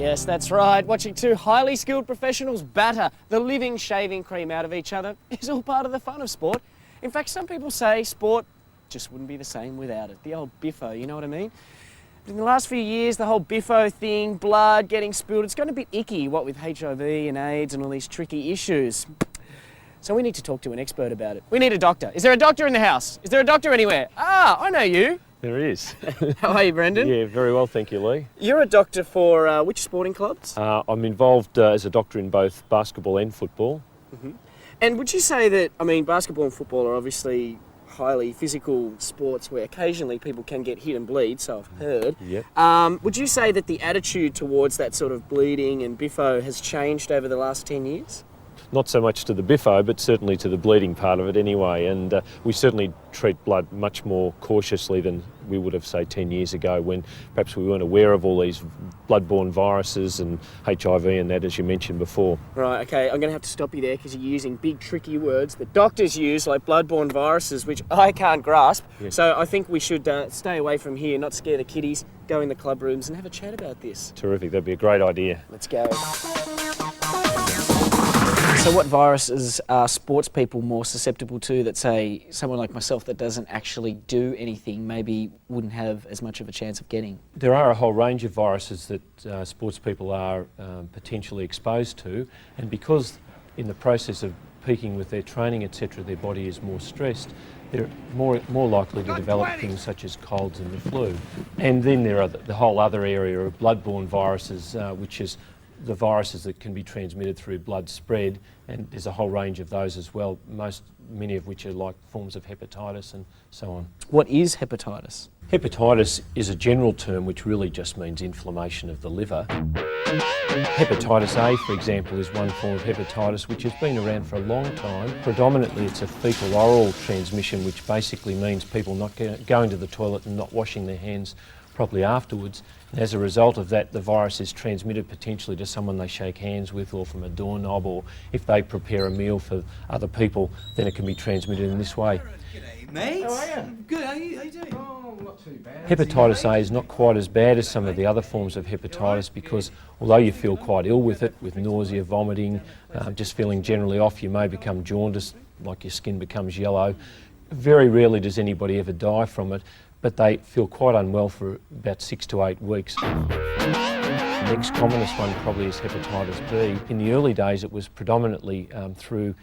Yes, that's right. Watching two highly skilled professionals batter the living shaving cream out of each other is all part of the fun of sport. In fact, some people say sport just wouldn't be the same without it. The old biffo, you know what I mean? But in the last few years, the whole biffo thing, blood getting spilled, it's gotten a bit icky, what with HIV and AIDS and all these tricky issues. So we need to talk to an expert about it. We need a doctor. Is there a doctor in the house? Is there a doctor anywhere? Ah, I know you. There is. How are you, Brendan? Yeah, very well, thank you, Lee. You're a doctor for which sporting clubs? I'm involved as a doctor in both basketball and football. Mm-hmm. And would you say that, I mean, basketball and football are obviously highly physical sports where occasionally people can get hit and bleed, so I've heard. Yep. Would you say that the attitude towards that sort of bleeding and biffo has changed over the last 10 years? Not so much to the biffo, but certainly to the bleeding part of it anyway. And we certainly treat blood much more cautiously than we would have, say, 10 years ago, when perhaps we weren't aware of all these blood-borne viruses and HIV and that, as you mentioned before. Right, okay, I'm going to have to stop you there because you're using big, tricky words that doctors use, like blood-borne viruses, which I can't grasp. Yeah. So I think we should stay away from here, not scare the kiddies, go in the club rooms and have a chat about this. Terrific, that'd be a great idea. Let's go. So what viruses are sports people more susceptible to that, say, someone like myself that doesn't actually do anything maybe wouldn't have as much of a chance of getting? There are a whole range of viruses that sports people are potentially exposed to, and because in the process of peaking with their training, etc., their body is more stressed, they're more likely to develop things such as colds and the flu. And then there are the whole other area of blood-borne viruses, which is the viruses that can be transmitted through blood spread, and there's a whole range of those as well, many of which are like forms of hepatitis and so on. What is hepatitis? Hepatitis is a general term which really just means inflammation of the liver. Hepatitis A, for example, is one form of hepatitis which has been around for a long time. Predominantly it's a fecal oral transmission, which basically means people not going to the toilet and not washing their hands properly afterwards, and as a result of that the virus is transmitted potentially to someone they shake hands with, or from a doorknob, or if they prepare a meal for other people, then it can be transmitted in this way. G'day, mate. How are you? Good, how you doing? Oh, not too bad. Hepatitis A is not quite as bad as some of the other forms of hepatitis, because although you feel quite ill with it, with nausea, vomiting, just feeling generally off, you may become jaundiced, like your skin becomes yellow. Very rarely does anybody ever die from it, but they feel quite unwell for about 6 to 8 weeks. The next commonest one probably is hepatitis B. In the early days it was predominantly through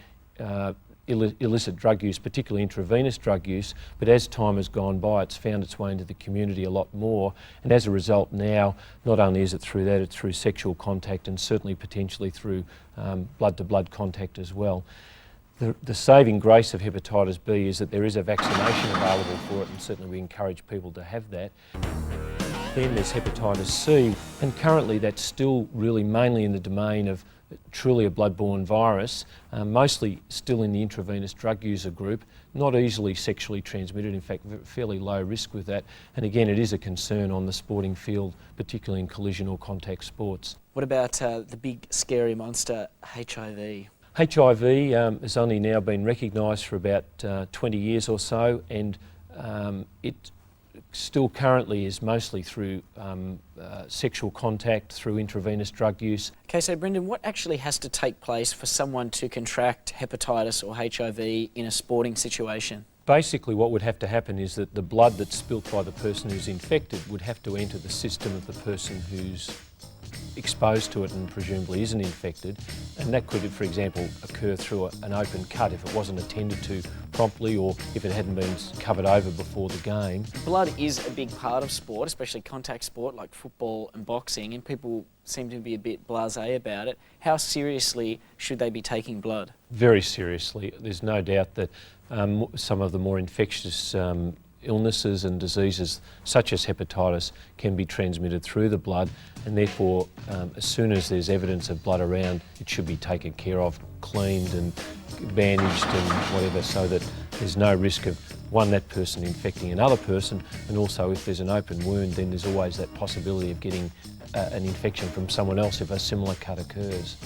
illicit drug use, particularly intravenous drug use, but as time has gone by it's found its way into the community a lot more, and as a result now not only is it through that, it's through sexual contact and certainly potentially through blood-to-blood contact as well. The saving grace of hepatitis B is that there is a vaccination available for it, and certainly we encourage people to have that. Then there's hepatitis C, and currently that's still really mainly in the domain of truly a blood-borne virus, mostly still in the intravenous drug user group, not easily sexually transmitted, in fact fairly low risk with that, and again it is a concern on the sporting field, particularly in collision or contact sports. What about the big scary monster, HIV? HIV has only now been recognised for about 20 years or so, and it still currently is mostly through sexual contact, through intravenous drug use. Okay, so Brendan, what actually has to take place for someone to contract hepatitis or HIV in a sporting situation? Basically what would have to happen is that the blood that's spilt by the person who's infected would have to enter the system of the person who's exposed to it and presumably isn't infected, and that could, for example, occur through an open cut if it wasn't attended to promptly, or if it hadn't been covered over before the game. Blood is a big part of sport, especially contact sport like football and boxing, and people seem to be a bit blasé about it. How seriously should they be taking blood? Very seriously. There's no doubt that some of the more infectious illnesses and diseases such as hepatitis can be transmitted through the blood, and therefore as soon as there's evidence of blood around, it should be taken care of, cleaned and bandaged and whatever, so that there's no risk of that person infecting another person, and also if there's an open wound then there's always that possibility of getting an infection from someone else if a similar cut occurs.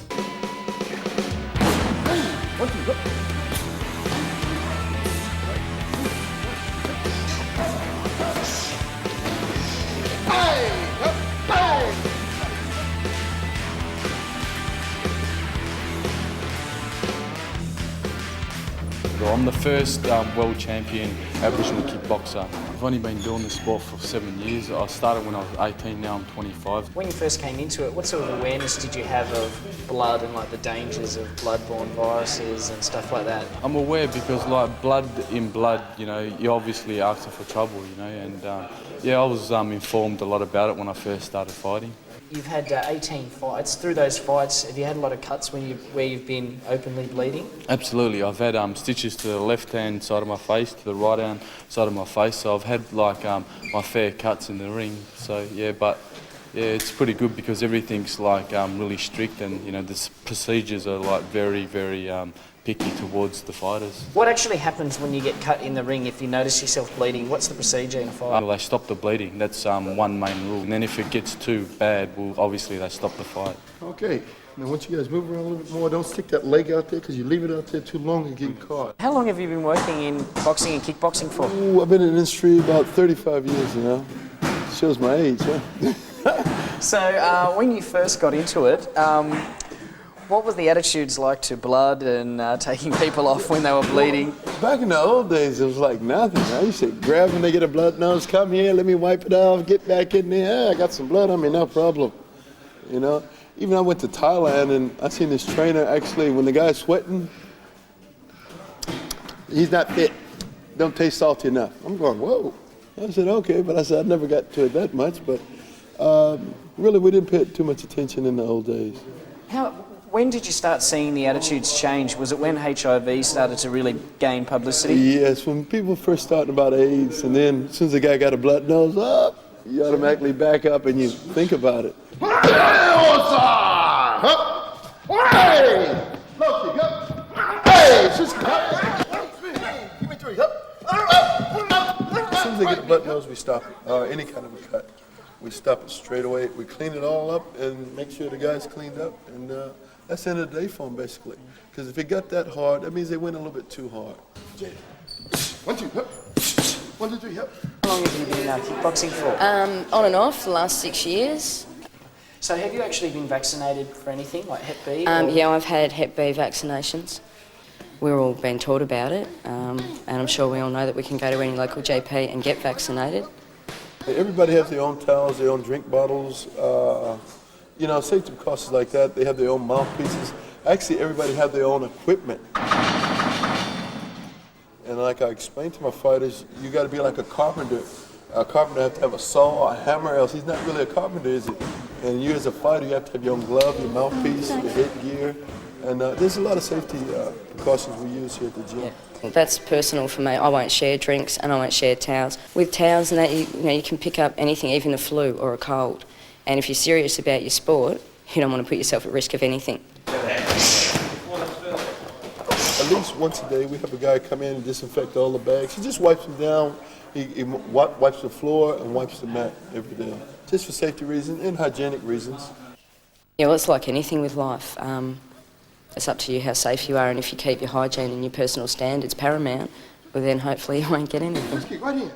I'm the first world champion Aboriginal kickboxer. I've only been doing this sport for 7 years. I started when I was 18, now I'm 25. When you first came into it, what sort of awareness did you have of blood and like the dangers of blood-borne viruses and stuff like that? I'm aware because like blood in blood, you know, you're obviously asking for trouble, you know, and yeah, I was informed a lot about it when I first started fighting. You've had 18 fights. Through those fights, have you had a lot of cuts where you've been openly bleeding? Absolutely. I've had stitches to the left-hand side of my face, to the right-hand side of my face. So I've had like my fair cuts in the ring. So yeah, but yeah, it's pretty good because everything's like really strict, and you know the procedures are like very, very picky towards the fighters. What actually happens when you get cut in the ring if you notice yourself bleeding? What's the procedure in a fight? They stop the bleeding. That's one main rule. And then if it gets too bad, well, obviously they stop the fight. Okay. Now, once you guys move around a little bit more, don't stick that leg out there because you leave it out there too long and get caught. How long have you been working in boxing and kickboxing for? Ooh, I've been in the industry about 35 years, you know. Shows my age, huh? So, when you first got into it, what were the attitudes like to blood and taking people off when they were bleeding? Back in the old days, it was like nothing. I used to grab when they get a blood nose, come here, let me wipe it off, get back in there. I got some blood on me, no problem. You know, even I went to Thailand and I seen this trainer actually, when the guy's sweating, he's not fit, don't taste salty enough. I'm going, whoa. I said, okay, but I said, I never got to it that much, but really we didn't pay too much attention in the old days. When did you start seeing the attitudes change? Was it when HIV started to really gain publicity? Yes, when people first started about AIDS, and then as soon as the guy got a blood nose up, you automatically back up and you think about it. As soon as they get a blood nose, we stop it. Any kind of a cut, we stop it straight away. We clean it all up and make sure the guy's cleaned up, and that's the end of the day for them, basically. Because if it got that hard, that means they went a little bit too hard. 1, 2, 1, 2, 3, How long have you been kickboxing for? On and off, the last 6 years. So have you actually been vaccinated for anything, like Hep B? Yeah, I've had Hep B vaccinations. We're all been taught about it, and I'm sure we all know that we can go to any local GP and get vaccinated. Everybody has their own towels, their own drink bottles. You know, safety precautions like that, they have their own mouthpieces. Actually, everybody have their own equipment. And like I explained to my fighters, you got to be like a carpenter. A carpenter have to have a saw, a hammer, else he's not really a carpenter, is it? And you as a fighter, you have to have your own glove, your mouthpiece, your headgear. And there's a lot of safety precautions we use here at the gym. Yeah. That's personal for me. I won't share drinks and I won't share towels. With towels and that, you can pick up anything, even a flu or a cold. And if you're serious about your sport, you don't want to put yourself at risk of anything. At least once a day, we have a guy come in and disinfect all the bags. He just wipes them down. He wipes the floor and wipes the mat every day, just for safety reasons and hygienic reasons. Yeah, well, it's like anything with life. It's up to you how safe you are, and if you keep your hygiene and your personal standards paramount, well then hopefully you won't get anything. Let's get right here.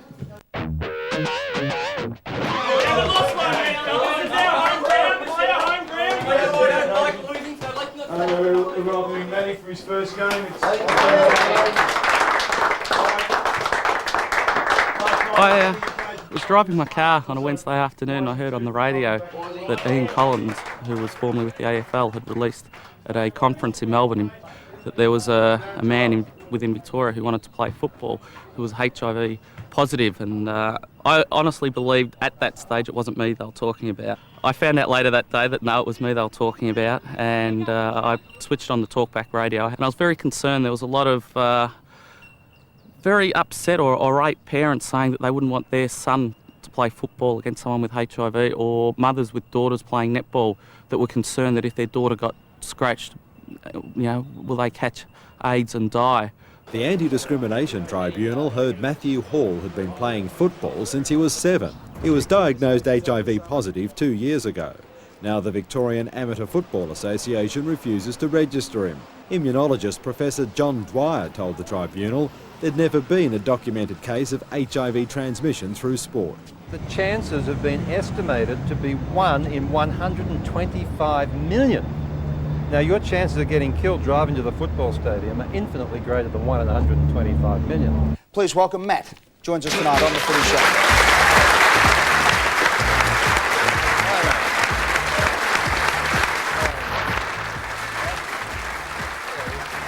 We're welcoming Matty for his first game. I was driving my car on a Wednesday afternoon. I heard on the radio that Ian Collins, who was formerly with the AFL, had released at a conference in Melbourne that there was a man within Victoria who wanted to play football who was HIV positive, and I honestly believed at that stage it wasn't me they were talking about. I found out later that day that no, it was me they were talking about, and I switched on the talkback radio, and I was very concerned. There was a lot of very upset or irate parents saying that they wouldn't want their son to play football against someone with HIV, or mothers with daughters playing netball that were concerned that if their daughter got scratched, you know, will they catch AIDS and die? The Anti-Discrimination Tribunal heard Matthew Hall had been playing football since he was 7. He was diagnosed HIV positive 2 years ago. Now the Victorian Amateur Football Association refuses to register him. Immunologist Professor John Dwyer told the tribunal there'd never been a documented case of HIV transmission through sport. The chances have been estimated to be 1 in 125 million Now, your chances of getting killed driving to the football stadium are infinitely greater than 1 in 125 million. Please welcome Matt. Joins us tonight on The Footy Show.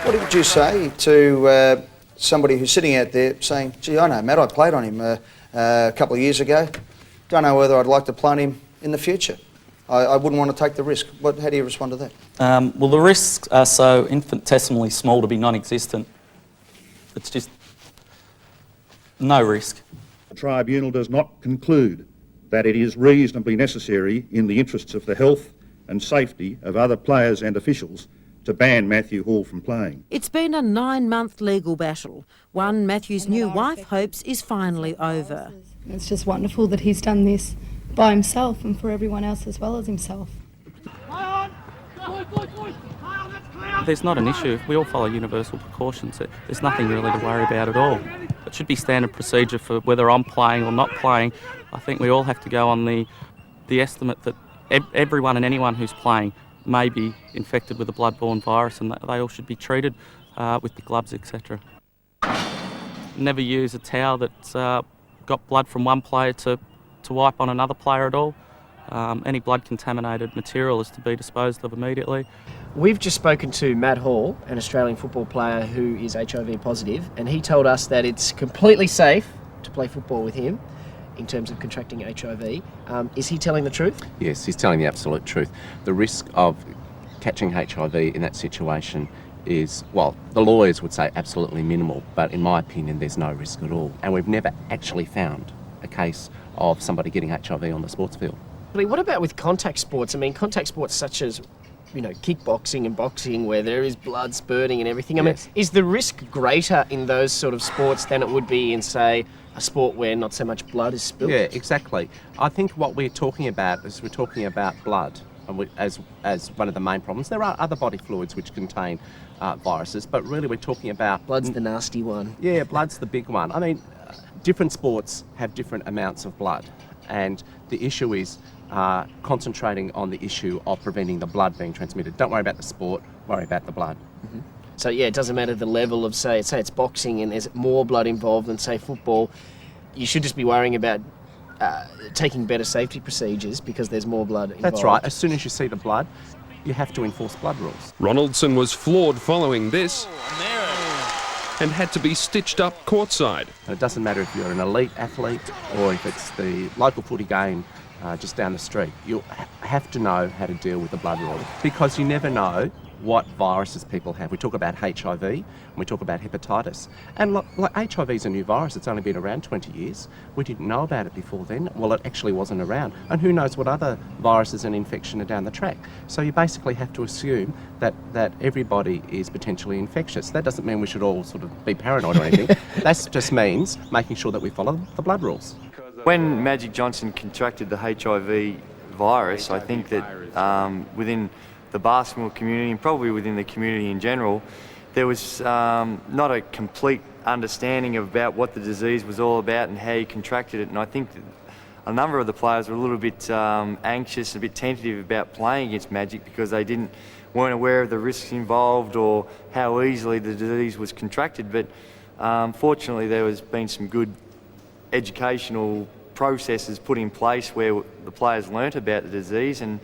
What would you say to somebody who's sitting out there saying, gee, I know Matt, I played on him a couple of years ago. Don't know whether I'd like to play on him in the future. I wouldn't want to take the risk. How do you respond to that? Well, the risks are so infinitesimally small to be non-existent. It's just no risk. The tribunal does not conclude that it is reasonably necessary in the interests of the health and safety of other players and officials to ban Matthew Hall from playing. It's been a 9-month legal battle. One Matthew's new wife hopes is finally over. It's just wonderful that he's done this by himself and for everyone else as well as himself. There's not an issue. We all follow universal precautions. There's nothing really to worry about at all. It should be standard procedure for whether I'm playing or not playing. I think we all have to go on the estimate that everyone and anyone who's playing may be infected with a blood-borne virus, and they all should be treated with the gloves, etc. Never use a towel that's got blood from one player to wipe on another player at all. Any blood-contaminated material is to be disposed of immediately. We've just spoken to Matt Hall, an Australian football player who is HIV positive, and he told us that it's completely safe to play football with him in terms of contracting HIV. Is he telling the truth? Yes, he's telling the absolute truth. The risk of catching HIV in that situation is, well, the lawyers would say absolutely minimal, but in my opinion, there's no risk at all. And we've never actually found a case of somebody getting HIV on the sports field. What about with contact sports? I mean, contact sports such as, kickboxing and boxing, where there is blood spurting and everything. I mean, is the risk greater in those sort of sports than it would be in, say, a sport where not so much blood is spilled? Yeah, exactly. I think what we're talking about is we're talking about blood as one of the main problems. There are other body fluids which contain viruses, but really we're talking about... Blood's the nasty one. Yeah, blood's the big one. I mean, different sports have different amounts of blood, and the issue is concentrating on the issue of preventing the blood being transmitted. Don't worry about the sport, worry about the blood. Mm-hmm. So yeah, it doesn't matter the level of, say it's boxing and there's more blood involved than, say, football. You should just be worrying about taking better safety procedures because there's more blood involved. That's right. As soon as you see the blood, you have to enforce blood rules. Ronaldson was floored following this and had to be stitched up courtside. And it doesn't matter if you're an elite athlete or if it's the local footy game just down the street. You'll have to know how to deal with the blood rule because you never know what viruses people have. We talk about HIV and we talk about hepatitis. And like HIV is a new virus. It's only been around 20 years. We didn't know about it before then. Well, it actually wasn't around. And who knows what other viruses and infection are down the track. So you basically have to assume that everybody is potentially infectious. That doesn't mean we should all sort of be paranoid or anything. That just means making sure that we follow the blood rules. When Magic Johnson contracted the HIV virus, I think that within the basketball community and probably within the community in general, there was not a complete understanding about what the disease was all about and how you contracted it. And I think that a number of the players were a little bit anxious, a bit tentative about playing against Magic because they weren't aware of the risks involved or how easily the disease was contracted. But fortunately, there has been some good educational processes put in place where the players learnt about the disease, and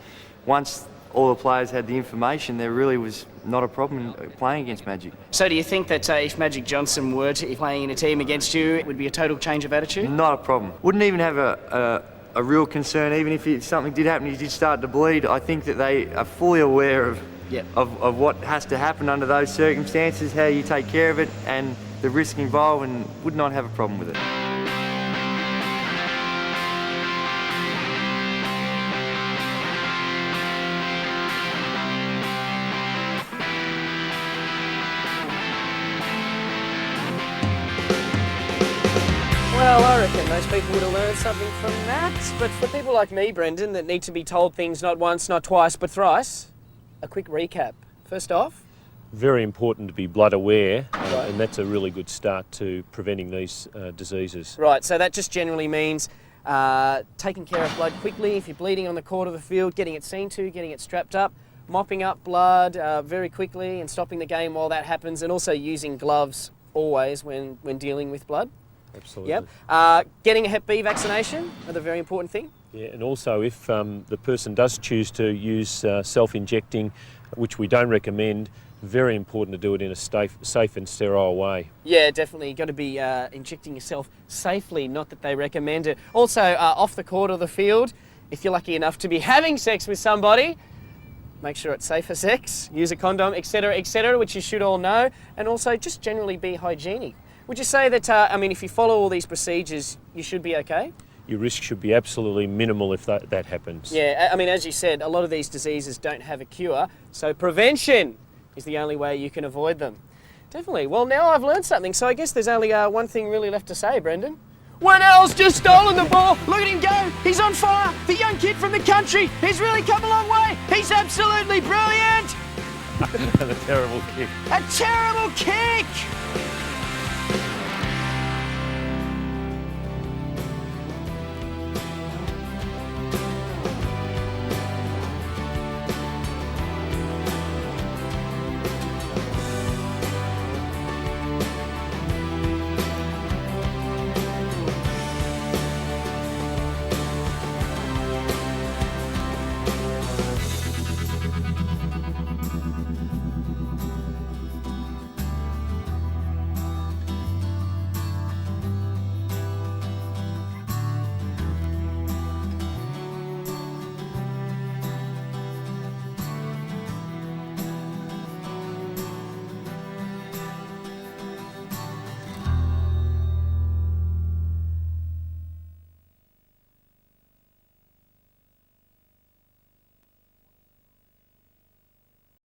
once all the players had the information, there really was not a problem playing against Magic. So do you think that if Magic Johnson were to be playing in a team against you, it would be a total change of attitude? Not a problem. Wouldn't even have a real concern, even if something did happen, he did start to bleed. I think that they are fully aware of what has to happen under those circumstances, how you take care of it, and the risk involved, and would not have a problem with it. Well, I reckon those people would have learned something from that. But for people like me, Brendan, that need to be told things not once, not twice, but thrice, a quick recap. First off, very important to be blood aware, and that's a really good start to preventing these diseases. Right, so that just generally means taking care of blood quickly. If you're bleeding on the court of the field, getting it seen to, getting it strapped up. mopping up blood very quickly and stopping the game while that happens, and also using gloves always when dealing with blood. Absolutely. Yep. Getting a Hep B vaccination, another very important thing. Yeah, and also if the person does choose to use self-injecting, which we don't recommend, very important to do it in a safe and sterile way. Yeah, definitely. You've got to be injecting yourself safely, not that they recommend it. Also, off the court or the field, if you're lucky enough to be having sex with somebody, make sure it's safe for sex, use a condom, etc., which you should all know, and also just generally be hygienic. Would you say that, I mean, if you follow all these procedures, you should be okay? Your risk should be absolutely minimal if that happens. Yeah, I mean, as you said, a lot of these diseases don't have a cure, so prevention is the only way you can avoid them. Definitely. Well, now I've learned something, so I guess there's only one thing really left to say, Brendan. Waddell's just stolen the ball. Look at him go. He's on fire. The young kid from the country. He's really come a long way. He's absolutely brilliant. And a terrible kick. A terrible kick.